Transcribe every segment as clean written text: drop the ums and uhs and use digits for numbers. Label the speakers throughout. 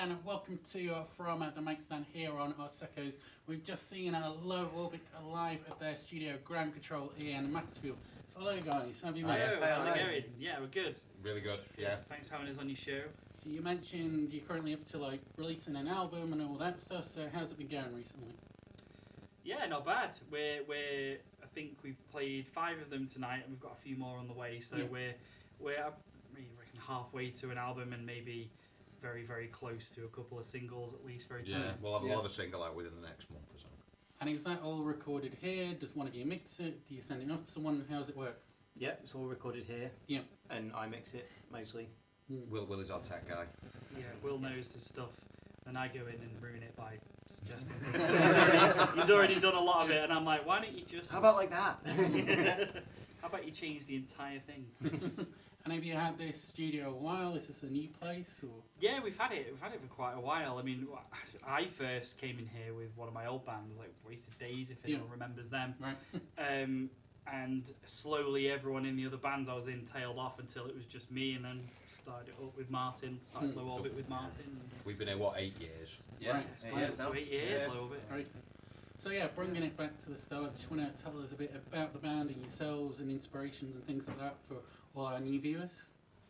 Speaker 1: and welcome to from the mic stand here on Oseco's. We've just seen Low Orbit live at their studio Ground Control in Maxfield. So hello guys, how have you been?
Speaker 2: How's it going? Yeah, we're good.
Speaker 3: Really good, yeah.
Speaker 2: Thanks for having us on your show.
Speaker 1: So you mentioned you're currently up to like releasing an album and all that stuff, so how's it been going recently?
Speaker 2: Yeah, not bad. I think we've played 5 of them tonight and we've got a few more on the way, so we're I reckon halfway to an album and maybe very, very close to a couple of singles at least.
Speaker 3: We'll have another single out within the next month or so.
Speaker 1: And is that all recorded here? Does one of you mix it? Do you send it off to someone? How does it work?
Speaker 4: Yeah, it's all recorded here.
Speaker 1: Yeah.
Speaker 4: And I mix it mostly.
Speaker 3: Will is our tech guy.
Speaker 2: Yeah, Will knows his stuff and I go in and ruin it by suggesting things. So he's already done a lot of it and I'm like, why don't you just...
Speaker 4: How about like that?
Speaker 2: How about you change the entire thing?
Speaker 1: And have you had this studio a while? Is this a new place? Or?
Speaker 2: Yeah, we've had it for quite a while. I mean, I first came in here with one of my old bands, like Wasted Days, if anyone remembers them.
Speaker 1: Right.
Speaker 2: And slowly everyone in the other bands I was in tailed off until it was just me, and then started it up with Martin, started Low Orbit with Martin.
Speaker 3: We've been here, 8 years?
Speaker 2: Yeah,
Speaker 1: right.
Speaker 2: 8 years now. 8 years, Low Orbit.
Speaker 1: Right. So yeah, bringing it back to the start, just want to tell us a bit about the band and yourselves and inspirations and things like that for all our new viewers.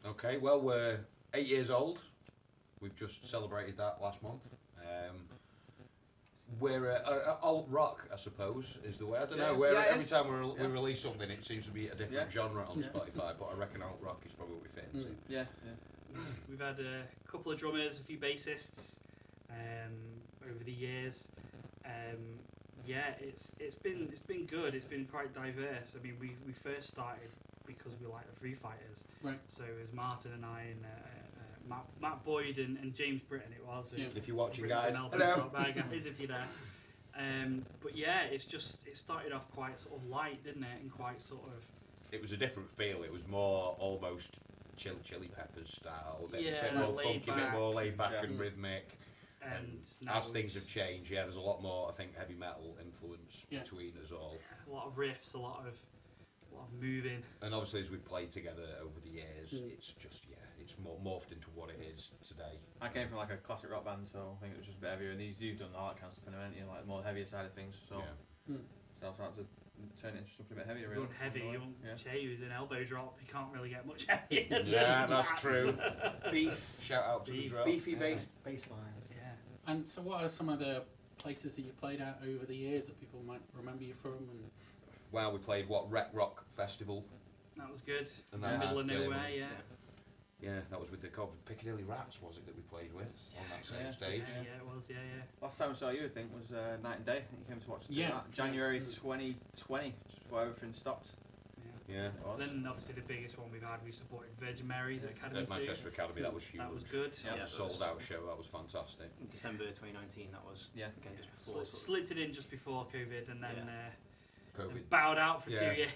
Speaker 3: Okay, well, we're 8 years old. We've just celebrated that last month. We're alt rock, I suppose, is the way. I don't know. Every time we release something, it seems to be a different genre on Spotify. But I reckon alt rock is probably what we fit into.
Speaker 2: We've had a couple of drummers, a few bassists over the years. It's been good. It's been quite diverse. I mean, we first started because we liked the Foo Fighters.
Speaker 1: Right.
Speaker 2: So it was Martin and I and Matt Boyd and James Britton. It was.
Speaker 1: Yeah.
Speaker 3: If you're watching, guys,
Speaker 2: hello. Guys, if you're there. But yeah, it started off quite sort of light, didn't it? And quite sort of.
Speaker 3: It was a different feel. It was more almost Chili Peppers style. A bit more funky, a bit more laid back and rhythmic. And as things have changed, there's a lot more, I think, heavy metal influence between us all.
Speaker 2: A lot of riffs, a lot of moving.
Speaker 3: And obviously, as we've played together over the years, it's just it's more morphed into what it is today.
Speaker 5: I came from like a classic rock band, so I think it was just a bit heavier. And you've done all that kind of stuff, and like the more heavier side of things. So I was trying to turn it into something a bit heavier. Really.
Speaker 2: Heavy, Che with an elbow drop, you can't really get much heavier.
Speaker 3: Yeah, that's true.
Speaker 4: Beef.
Speaker 3: Shout out to the drum.
Speaker 4: Beefy bass lines.
Speaker 2: Yeah.
Speaker 1: And so, what are some of the places that you played at over the years that people might remember you from? And
Speaker 3: well, we played Wreck Rock Festival.
Speaker 2: That was good.
Speaker 3: And
Speaker 2: middle of nowhere,
Speaker 3: Yeah, that was with the Piccadilly Rats, was it, that we played with on that same stage?
Speaker 2: Yeah, it was,
Speaker 5: Last time I saw you, I think, was Night and Day. I think you came to watch that. January 2020, just before everything stopped.
Speaker 3: Yeah.
Speaker 2: Then obviously the biggest one we've had, we supported Virgin Mary's at Academy.
Speaker 3: At Manchester Academy, that was huge.
Speaker 2: That was good.
Speaker 3: That was a sold out show, that was fantastic.
Speaker 4: In December 2019, that was again just before.
Speaker 2: Slipped it in just before COVID and then
Speaker 3: COVID.
Speaker 2: Bowed out for 2 years.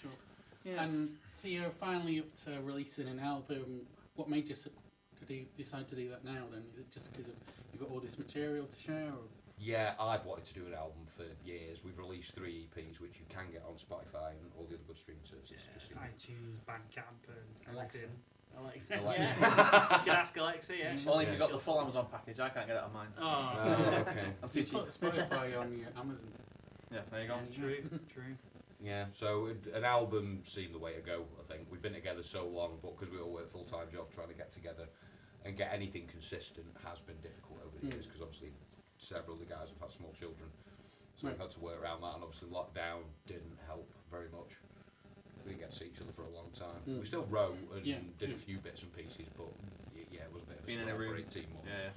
Speaker 1: Sure. Yeah. And so you're finally up to releasing an album. What made you decide to do that now then? Is it just because you've got all this material to share? Or?
Speaker 3: Yeah, I've wanted to do an album for years. We've released 3 EPs, which you can get on Spotify and all the other good streaming services.
Speaker 2: iTunes, Bandcamp, and
Speaker 1: Alexa.
Speaker 2: Alexa. Yeah. You can ask Alexa,
Speaker 5: Only if you've got the full Amazon package. I can't get it on mine.
Speaker 2: Oh,
Speaker 3: okay.
Speaker 5: I'm too
Speaker 1: You
Speaker 5: cheap.
Speaker 1: put Spotify on your Amazon.
Speaker 5: Yeah, there you go.
Speaker 2: True.
Speaker 3: Yeah, so an album seemed the way to go, I think. We've been together so long, but because we all work full-time jobs, trying to get together and get anything consistent has been difficult over the years, because obviously several of the guys have had small children, so we've had to work around that, and obviously lockdown didn't help very much. We didn't get to see each other for a long time. We still wrote and did a few bits and pieces, but it was a bit of a struggle for 18 months.
Speaker 5: Yeah.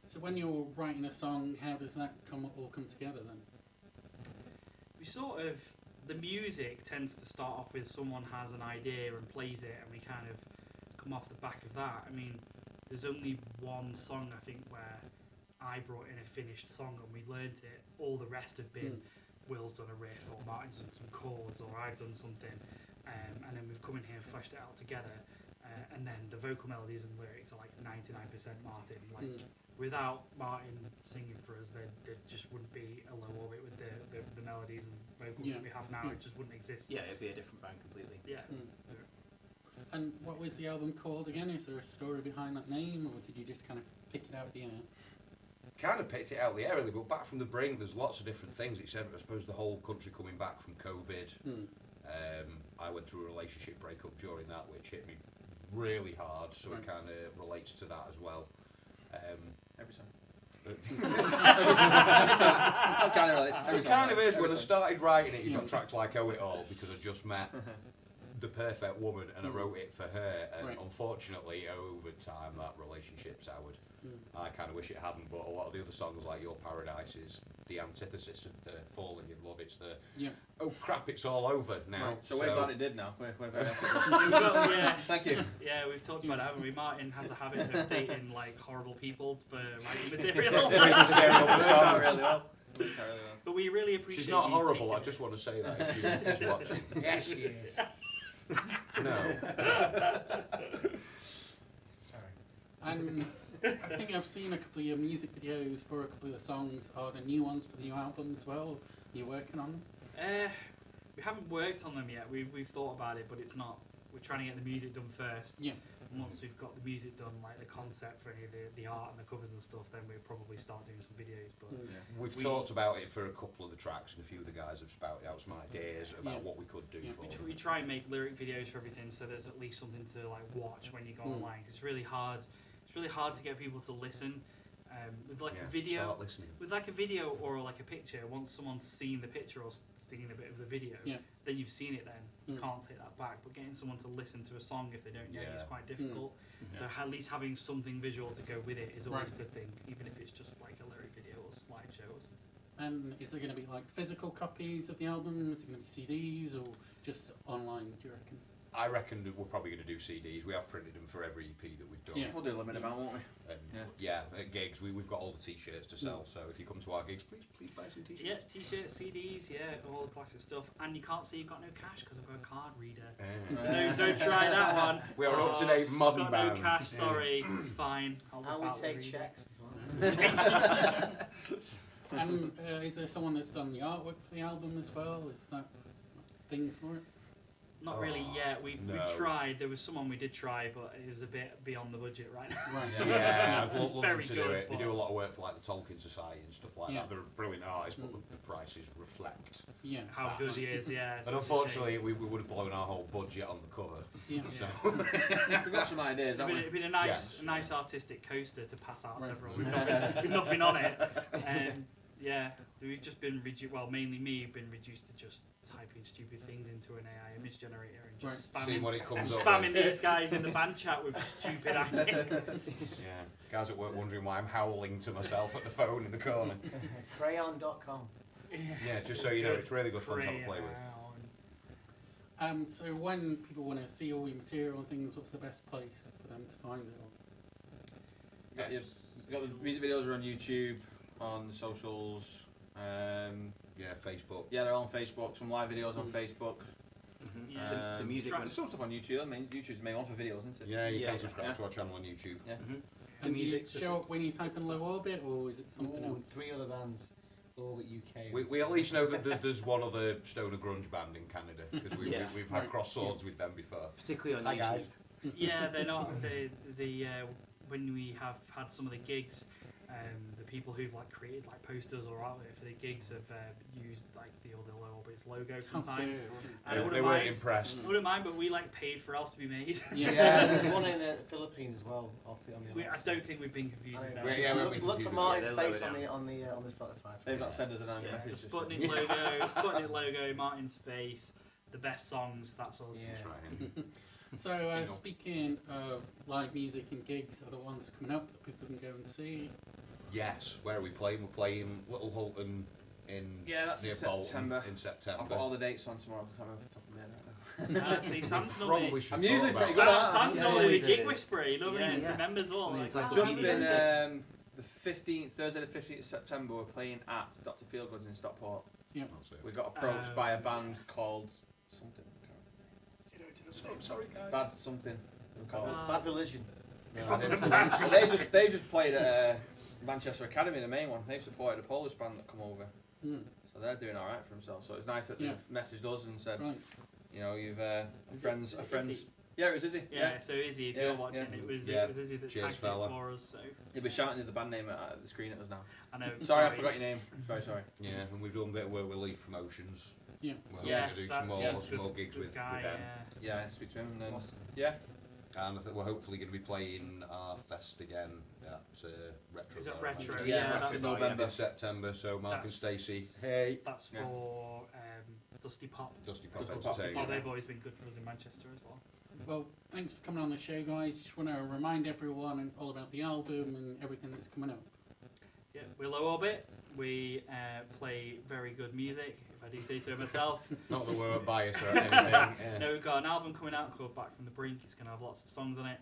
Speaker 1: So when you're writing a song, how does that all come together then?
Speaker 2: We sort of, the music tends to start off with someone has an idea and plays it, and we kind of come off the back of that. I mean, there's only one song I think where I brought in a finished song and we learnt it. All the rest have been Will's done a riff, or Martin's done some chords, or I've done something, and then we've come in here and fleshed it out together. And then the vocal melodies and lyrics are like 99% Martin. Like without Martin singing for us, there just wouldn't be a Low Orbit with the melodies and vocals that we have now. It just wouldn't exist.
Speaker 4: Yeah, it'd be a different band completely.
Speaker 2: Yeah.
Speaker 1: And what was the album called again? Is there a story behind that name, or did you just kind of pick it out of the air?
Speaker 3: Kind of picked it out of the air really, but Back From The Brink, there's lots of different things. It's, I suppose, the whole country coming back from COVID. I went through a relationship breakup during that, which hit me really hard, so it kind of relates to that as well.
Speaker 5: Every song.
Speaker 3: It kind of is. When I started writing it, you got tracks like "Owe It All" because I just met the perfect woman and I wrote it for her. And unfortunately, over time, that relationship soured. I kind of wish it hadn't, but a lot of the other songs, like "Your Paradise," is the antithesis of the falling in love. It's the oh crap, it's all over now.
Speaker 5: So we're glad it did now. We're very happy. Thank you.
Speaker 2: Yeah, we've talked about it, haven't we? Martin has a habit of dating like horrible people for writing material.
Speaker 5: Really well.
Speaker 2: But we really appreciate.
Speaker 3: She's not
Speaker 2: you
Speaker 3: horrible. I
Speaker 2: taking
Speaker 3: just want to say that if she's watching.
Speaker 4: Yes, she is.
Speaker 3: No.
Speaker 4: Sorry.
Speaker 1: And I think I've seen a couple of your music videos for a couple of the songs. Are the new ones for the new album as well? Are you working on them?
Speaker 2: We haven't worked on them yet. We've thought about it, but it's not. We're trying to get the music done first.
Speaker 1: Yeah.
Speaker 2: And once we've got the music done, like the concept for any of the art and the covers and stuff, then we'll probably start doing some videos. But
Speaker 3: We've talked about it for a couple of the tracks, and a few of the guys have spouted out some ideas about what we could do for them.
Speaker 2: we try and make lyric videos for everything, so there's at least something to like watch when you go online. 'Cause it's really hard. It's really hard to get people to listen. With like a video,
Speaker 3: Start listening.
Speaker 2: with like a video or like a picture. Once someone's seen the picture or seen a bit of the video, then you've seen it. Then you can't take that back. But getting someone to listen to a song if they don't know is quite difficult. So at least having something visual to go with it is always a good thing, even if it's just like a lyric video or slideshow or something.
Speaker 1: And is there going to be like physical copies of the album? Is it going to be CDs or just online? Do you reckon?
Speaker 3: I reckon that we're probably going to do CDs. We have printed them for every EP that we've done.
Speaker 1: Yeah.
Speaker 5: We'll do a limited amount, won't we?
Speaker 3: And at gigs, we've got all the t-shirts to sell. So if you come to our gigs, please buy some t-shirts.
Speaker 2: Yeah, t-shirts, CDs, all the classic stuff. And you can't say you've got no cash because I've got a card reader. So don't try that one.
Speaker 3: We are an up-to-date modern
Speaker 2: got
Speaker 3: band.
Speaker 2: no cash, sorry. It's fine.
Speaker 4: And we take checks as well.
Speaker 1: And is there someone that's done the artwork for the album as well? Is that a thing for it?
Speaker 2: Not really yet. We've tried. There was someone we did try, but it was a bit beyond the budget right now.
Speaker 1: Right.
Speaker 3: Yeah, I'd love them
Speaker 2: Very
Speaker 3: to
Speaker 2: good,
Speaker 3: do it. They
Speaker 2: but-
Speaker 3: do a lot of work for like the Tolkien Society and stuff like
Speaker 1: Yeah.
Speaker 3: that. They're brilliant artists, but the prices reflect.
Speaker 1: Yeah.
Speaker 2: How good he is, yeah.
Speaker 3: And unfortunately, we would have blown our whole budget on the cover.
Speaker 1: Yeah.
Speaker 3: So
Speaker 5: We've got some ideas,
Speaker 2: It'd
Speaker 5: haven't we?
Speaker 2: been a nice,
Speaker 3: Yes.
Speaker 2: a nice artistic coaster to pass out to
Speaker 1: Right.
Speaker 2: everyone with nothing on it. We've just been mainly me, been reduced to just typing stupid things into an AI image generator and just
Speaker 3: see what it comes up
Speaker 2: spamming
Speaker 3: with.
Speaker 2: these guys in the band chat with stupid ideas.
Speaker 3: Yeah, guys at work wondering why I'm howling to myself at the phone in the corner.
Speaker 4: Crayon.com.
Speaker 3: Yeah, just so you know, it's really good fun to have a play with.
Speaker 1: So when people want to see all your material and things, what's the best place for them to find it?
Speaker 5: We've got the music videos are on YouTube, on the socials.
Speaker 3: Yeah, Facebook.
Speaker 5: Yeah, they're on Facebook. Some live videos on Facebook.
Speaker 2: Yeah.
Speaker 4: The music
Speaker 5: There's
Speaker 4: ones.
Speaker 5: some stuff on YouTube. I mean, YouTube's the main one for videos, isn't it?
Speaker 3: Yeah, you
Speaker 4: Yeah,
Speaker 3: can subscribe
Speaker 5: yeah.
Speaker 3: to our channel on YouTube.
Speaker 5: Yeah.
Speaker 1: And do you
Speaker 4: music-
Speaker 1: show up when you type in low orbit, or is it something else?
Speaker 4: 3 other bands, all at UK.
Speaker 3: We at least know that there's one other stoner grunge band in Canada because we've had
Speaker 1: Right.
Speaker 3: cross swords with them before.
Speaker 4: particularly on
Speaker 3: Hi,
Speaker 4: YouTube.
Speaker 3: guys.
Speaker 2: Yeah, they're not when we have had some of the gigs, the people who've like created like posters or artwork for the gigs have used like the other low orbits logo sometimes. I
Speaker 3: They
Speaker 2: wouldn't
Speaker 3: weren't
Speaker 2: mind.
Speaker 3: impressed.
Speaker 2: I wouldn't mind, but we like paid for ours to be made.
Speaker 1: Yeah.
Speaker 4: There's one in the Philippines as well, on the
Speaker 2: I don't think we've been confused with that.
Speaker 3: Yeah, we've been
Speaker 4: look for
Speaker 3: confused.
Speaker 4: Martin's
Speaker 5: Yeah,
Speaker 4: face
Speaker 5: they're
Speaker 4: on the Spotify.
Speaker 5: They've not sent us an angry
Speaker 2: The
Speaker 5: message.
Speaker 2: Sputnik logo, Sputnik logo, Martin's face, the best songs. That's us.
Speaker 4: Yeah.
Speaker 3: That's right.
Speaker 1: So speaking of live music and gigs, are the ones coming up that people can go and see?
Speaker 3: Yes, where are we playing? We're playing Little Hulton in
Speaker 5: That's
Speaker 3: near
Speaker 5: in
Speaker 3: Bolton
Speaker 5: September.
Speaker 3: in September.
Speaker 5: I've got all the dates on tomorrow. I have off the top of my head right now.
Speaker 2: See, Sam's
Speaker 3: Probably
Speaker 2: normally,
Speaker 3: should
Speaker 5: I'm usually
Speaker 3: thought about
Speaker 5: pretty
Speaker 3: that.
Speaker 5: good at
Speaker 2: Sam's
Speaker 4: Yeah,
Speaker 2: normally the
Speaker 4: yeah,
Speaker 2: gig
Speaker 4: yeah.
Speaker 2: whisperer. He normally
Speaker 4: Yeah.
Speaker 2: remembers all.
Speaker 4: I mean,
Speaker 2: Like,
Speaker 4: it's like
Speaker 2: oh,
Speaker 5: Just
Speaker 4: Really
Speaker 5: been
Speaker 4: good.
Speaker 5: the 15th, Thursday the 15th of September. We're playing at Dr. Feelgood's in Stockport.
Speaker 3: That's it.
Speaker 5: We got approached by a band called something.
Speaker 3: Sorry, guys.
Speaker 5: Bad something. They were called.
Speaker 4: Bad Religion.
Speaker 5: So they just played at Manchester Academy, the main one. They've supported a Polish band that come over, so they're doing all right for themselves. So it's nice that they've messaged us and said,
Speaker 1: Right.
Speaker 5: you know, you've
Speaker 2: Is
Speaker 5: Yeah, it was Izzy.
Speaker 2: Yeah, so Izzy, if
Speaker 5: Yeah,
Speaker 2: you're watching,
Speaker 5: yeah.
Speaker 2: it was Izzy that
Speaker 3: Cheers,
Speaker 2: tagged
Speaker 3: fella.
Speaker 2: it for us. So
Speaker 5: He'll be shouting the band name at the screen at us now.
Speaker 2: I know.
Speaker 5: Sorry, I forgot your name. Sorry.
Speaker 3: Yeah, and we've done a bit of work with Leaf Promotions.
Speaker 1: Yeah.
Speaker 3: We're
Speaker 2: Yes,
Speaker 3: going to do
Speaker 2: that-
Speaker 3: some more,
Speaker 2: yeah,
Speaker 3: some more gigs
Speaker 2: good
Speaker 3: with
Speaker 2: guy,
Speaker 3: them.
Speaker 5: Yeah, speak to him and then.
Speaker 4: Awesome.
Speaker 5: Yeah.
Speaker 3: And I think we're hopefully going to be playing our fest again at Retro.
Speaker 2: Is it
Speaker 3: Bar,
Speaker 2: Retro?
Speaker 3: Manchester.
Speaker 5: Yeah,
Speaker 2: that's
Speaker 5: in
Speaker 2: right.
Speaker 5: November.
Speaker 3: In September, so Mark and
Speaker 2: That's-
Speaker 3: Stacey, hey,
Speaker 2: That's
Speaker 5: Yeah.
Speaker 2: for Dusty Pop.
Speaker 3: Dusty Pop
Speaker 5: Dusty Pop.
Speaker 3: Entertainment.
Speaker 2: Oh, they've always been good for us in Manchester as well.
Speaker 1: Well, thanks for coming on the show, guys. Just want to remind everyone and all about the album and everything that's coming up.
Speaker 2: Yeah, we're Low Orbit. We play very good music, if I do say so myself.
Speaker 3: Not that we're biased or anything. Yeah.
Speaker 2: No, we've got an album coming out called Back From The Brink. It's going to have lots of songs on it.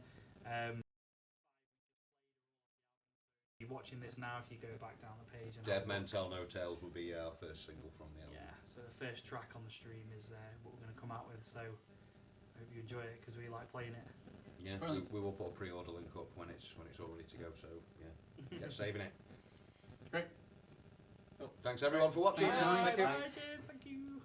Speaker 2: You're watching this now if you go back down the page. And
Speaker 3: Dead Men Tell No Tales will be our first single from the album.
Speaker 2: Yeah, so the first track on the stream is what we're going to come out with. So I hope you enjoy it because we like playing it.
Speaker 3: Yeah, we will put a pre-order link up when it's all ready to go. So yeah, get saving it.
Speaker 1: Great.
Speaker 3: Thanks everyone for watching.
Speaker 1: Thanks,
Speaker 2: Bye,
Speaker 1: guys.
Speaker 2: cheers, thank you.